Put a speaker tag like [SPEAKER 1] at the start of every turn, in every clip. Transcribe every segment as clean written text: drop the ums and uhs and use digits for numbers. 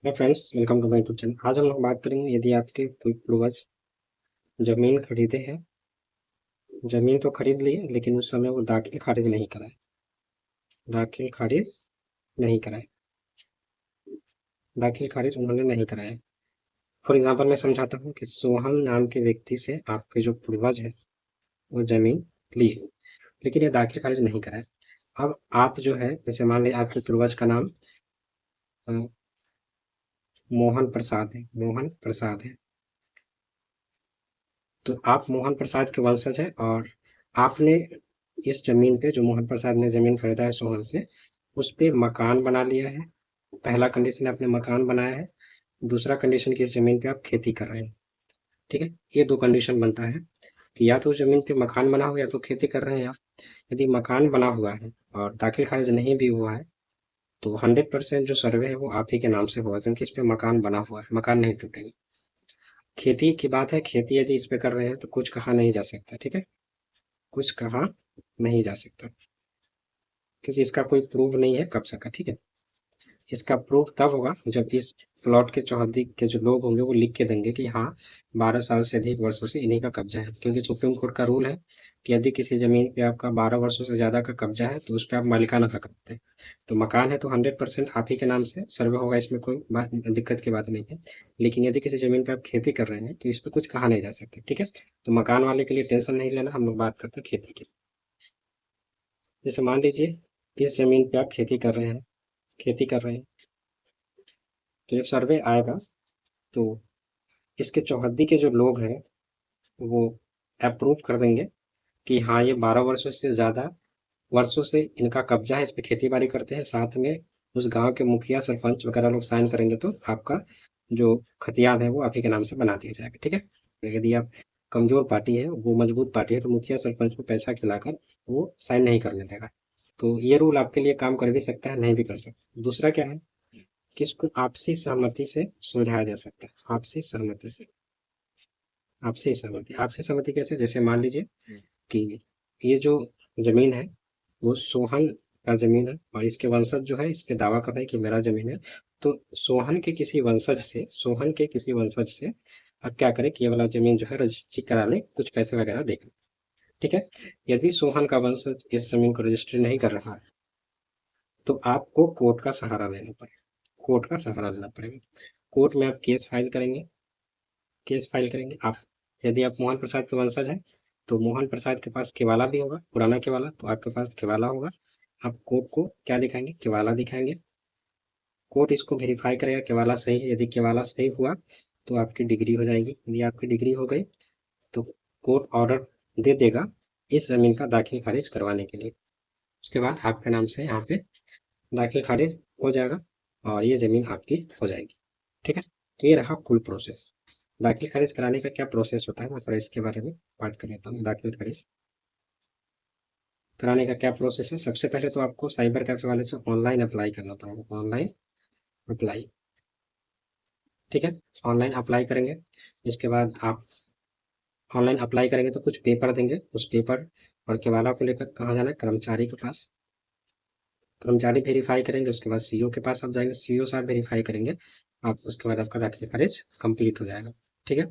[SPEAKER 1] Hi friends, welcome to my YouTube channel. आज हम लोग बात करेंगे, यदि आपके कोई पूर्वज जमीन खरीदे हैं, जमीन तो खरीद लिए लेकिन उस समय वो दाखिल खारिज नहीं कराए, दाखिल खारिज नहीं कराए, दाखिल खारिज उन्होंने नहीं कराया। फॉर एग्जांपल मैं समझाता हूँ कि सोहन नाम के व्यक्ति से आपके जो पूर्वज है वो जमीन लिए, लेकिन ये दाखिल खारिज नहीं कराए। अब आप जो है, जैसे मान लीजिए आपके पूर्वज का नाम अ, मोहन प्रसाद है, मोहन प्रसाद है। तो आप मोहन प्रसाद के वंशज हैं और आपने इस जमीन पे, जो मोहन प्रसाद ने जमीन खरीदा है सोहन से, उस पे मकान बना लिया है। पहला कंडीशन आपने मकान बनाया है। दूसरा कंडीशन की इस जमीन पे आप खेती कर रहे हैं। ठीक है, ये दो कंडीशन बनता है कि या तो उस जमीन पे मकान बना हुआ है या तो खेती कर रहे हैं आप। यदि मकान बना हुआ है और दाखिल खारिज नहीं भी हुआ है तो 100% जो सर्वे है वो आप ही के नाम से होगा, क्योंकि इस पे मकान बना हुआ है, मकान नहीं टूटेगा। खेती की बात है, खेती यदि इस पे कर रहे हैं तो कुछ कहा नहीं जा सकता। ठीक है, कुछ कहा नहीं जा सकता, क्योंकि इसका कोई प्रूफ नहीं है कब्जा का। ठीक है, इसका प्रूफ तब होगा जब इस प्लॉट के चौहद्दी के जो लोग होंगे वो लिख के देंगे कि हाँ, 12 साल से अधिक वर्षों से इन्हीं का कब्जा है। क्योंकि सुप्रीम कोर्ट का रूल है कि यदि किसी जमीन पे आपका 12 वर्षों से ज्यादा का कब्जा है तो उस पर आप मालिकाना हक रखते हैं। तो मकान है तो 100% आप ही के नाम से सर्वे होगा, इसमें कोई दिक्कत की बात नहीं है। लेकिन यदि किसी जमीन पे आप खेती कर रहे हैं तो इस पर कुछ कहा नहीं जा सकता। ठीक है, तो मकान वाले के लिए टेंशन नहीं लेना, हम लोग बात करते हैं खेती की। जैसे मान लीजिए इस जमीन पे आप खेती कर रहे हैं, खेती कर रहे हैं, तो जब सर्वे आएगा तो इसके चौहद्दी के जो लोग हैं वो अप्रूव कर देंगे कि हाँ, ये 12 वर्षों से ज़्यादा वर्षों से इनका कब्जा है, इस पे खेती बाड़ी करते हैं। साथ में उस गांव के मुखिया सरपंच वगैरह लोग साइन करेंगे तो आपका जो खतियान है वो आप ही के नाम से बना दिया जाएगा। ठीक है, यदि आप कमजोर पार्टी है, वो मजबूत पार्टी है, तो मुखिया सरपंच को पैसा खिलाकर वो साइन नहीं करने देगा। तो ये रूल आपके लिए काम कर भी सकता है, नहीं भी कर सकता। दूसरा क्या है कि इसको आपसी सहमति से सुलझाया जा सकता है, आपसी सहमति से। आपसी सहमति, आपसी सहमति कैसे? जैसे मान लीजिए कि ये जो जमीन है वो सोहन का जमीन है और इसके वंशज जो है इस पे दावा कर रहे हैं कि मेरा जमीन है। तो सोहन के किसी वंशज से, सोहन के किसी वंशज से अब क्या करें कि ये वाला जमीन जो है रजिस्ट्री करा ले, कुछ पैसे वगैरह देकर। ठीक है, यदि सोहन का वंशज इस जमीन को रजिस्ट्री नहीं कर रहा है तो आपको कोर्ट का सहारा लेना पड़ेगा, कोर्ट का सहारा लेना पड़ेगा। कोर्ट में आप केस फाइल करेंगे, केस फाइल करेंगे आप। यदि आप मोहन प्रसाद के वंशज हैं तो मोहन प्रसाद के पास केवाला भी होगा, पुराना केवाला, तो आपके पास केवाला होगा। आप कोर्ट को क्या दिखाएंगे? केवाला दिखाएंगे। कोर्ट इसको वेरीफाई करेगा केवाला सही है। यदि केवाला सही हुआ तो आपकी डिग्री हो जाएगी। यदि आपकी डिग्री हो गई तो कोर्ट ऑर्डर दे देगा इस जमीन का दाखिल खारिज करवाने के लिए। उसके बाद आपके नाम से यहाँ पे दाखिल खारिज हो जाएगा और ये जमीन आपकी हो जाएगी। ठीक है, तो ये रहा कुल प्रोसेस। दाखिल खारिज कराने का क्या प्रोसेस होता है, मैं थोड़ा इसके बारे में बात कर लेता हूँ। दाखिल खारिज कराने का क्या प्रोसेस है? सबसे पहले तो आपको साइबर कैफे वाले से ऑनलाइन अप्लाई करना पड़ेगा, ऑनलाइन अप्लाई। ठीक है, ऑनलाइन अप्लाई करेंगे। इसके बाद आप ऑनलाइन अप्लाई करेंगे तो कुछ पेपर देंगे, उस पेपर और केवाला को लेकर कहाँ जाना है? कर्मचारी के पास। कर्मचारी वेरीफाई करेंगे, उसके बाद सीईओ के पास आप जाएंगे, सीईओ साहब वेरीफाई करेंगे आप, उसके बाद आपका दाखिल खारिज कंप्लीट हो जाएगा। ठीक है,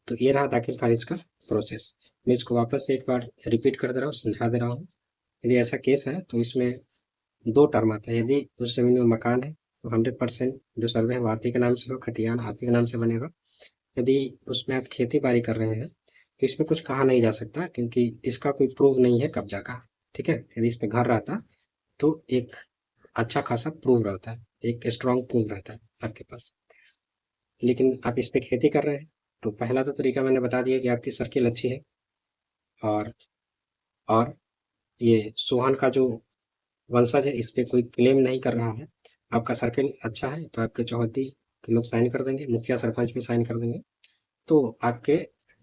[SPEAKER 1] तो ये रहा दाखिल खारिज का प्रोसेस। मैं इसको वापस से एक बार रिपीट कर दे रहा हूँ, समझा दे रहा हूँ। यदि ऐसा केस है तो इसमें दो टर्म आता है। यदि उस जमीन में मकान है तो 100% जो सर्वे है वो आप ही के नाम से हो, खतियान आप ही के नाम से बनेगा। यदि उसमें आप खेती बाड़ी कर रहे हैं तो इसमें कुछ कहा नहीं जा सकता, क्योंकि इसका कोई प्रूफ नहीं है कब्जा का। ठीक है, यदि इस पे घर रहता तो एक अच्छा खासा प्रूफ रहता है, एक स्ट्रॉन्ग प्रूफ रहता है आपके पास। लेकिन आप इस पे खेती कर रहे हैं तो पहला तो तरीका मैंने बता दिया कि आपकी सर्किल अच्छी है और और ये सोहन का जो वंशज है इस पे कोई क्लेम नहीं कर रहा है। आपका सर्किल अच्छा है तो आपके चौहद्दी के लोग साइन कर देंगे, मुखिया सरपंच भी साइन कर देंगे, तो आपके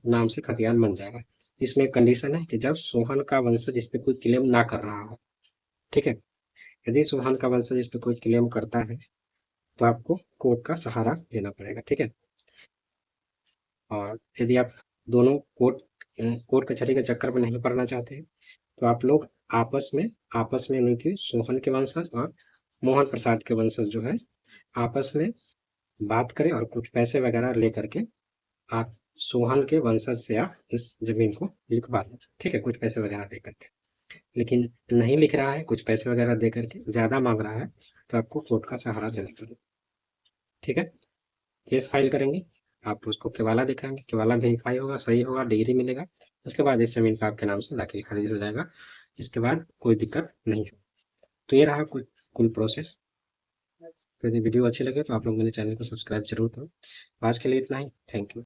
[SPEAKER 1] नाम से खतियान बन जाएगा। इसमें एक कंडीशन है कि जब सोहन का वंशज इस पे कोई क्लेम ना कर रहा हो। ठीक है, यदि सोहन का वंशज इस पे कोई क्लेम करता है तो आपको कोर्ट का सहारा लेना पड़ेगा। ठीक है, और यदि आप दोनों कोर्ट कचहरी के चक्कर में नहीं पड़ना चाहते तो आप लोग आपस में उनकी सोहन के वंशज और मोहन प्रसाद के वंशज जो है आपस में बात करें और कुछ पैसे वगैरह ले करके आप सोहन के वंशज से आप इस जमीन को लिखवा दें, ठीक है, कुछ पैसे वगैरह दे करके। लेकिन नहीं लिख रहा है, कुछ पैसे वगैरह दे करके ज़्यादा मांग रहा है, तो आपको कोर्ट का सहारा लेना पड़ेगा, ठीक है। केस फाइल करेंगे, आप उसको केवाला दिखाएंगे, केवाला वेरीफाई होगा, सही होगा, डिग्री मिलेगा, उसके बाद इस जमीन का आपके नाम से दाखिल खारिज हो जाएगा। इसके बाद कोई दिक्कत नहीं हो। तो ये रहा कुल प्रोसेस। यदि वीडियो अच्छी लगे तो आप लोग मेरे चैनल को सब्सक्राइब जरूर करो। आज के लिए इतना ही, थैंक यू।